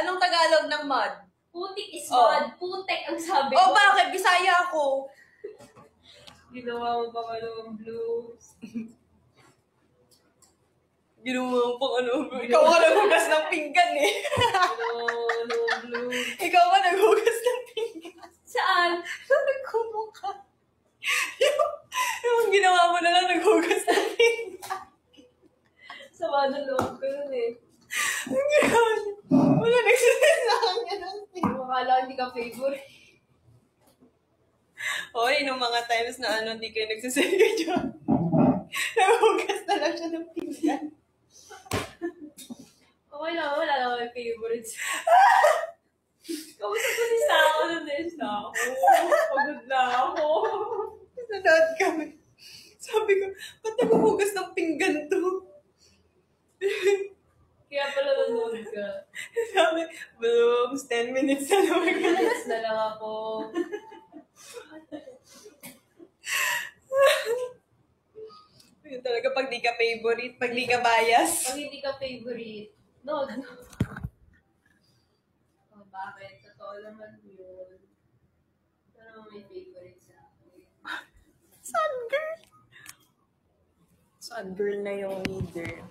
Anong Tagalog ng mud? Putik is mud. Putek ang sabi ko. Bakit? Bisaya ako. Ginawa mo pa ng blues. Ginawa mo pang Ikaw ka naghugas ng pinggan eh. Blues. Ikaw ka naghugas ng pinggan. Saan? Nagkumong ka. Yung ginawa mo na lang naghugas ng pinggan. Sama na loob ko nun eh. Ang ginawa niya. Wala nagsasabi sa kanya ng pinggan. Makala hindi ka favorite. Hoy, nung mga times na hindi kayo nagsasabi dyan. Naghugas na lang siya ng pinggan. Okay lang, wala lang may favorites. Kamusta ko si Sao nun eh? Pagod na ako. Nanood kami. Sabi ko, ba't naghuhugas ng pinggan to? Kaya pala nanood ka. Sabi, blooms, 10 minutes na lang. Minutes na lang ako. Yun talaga pag di ka favorite, pag di ka bias. Pag hindi ka favorite, no. Oh, bakit? Totoo naman yun. Ano may favorite sa akin? Sun girl. Sun girl na yung leader.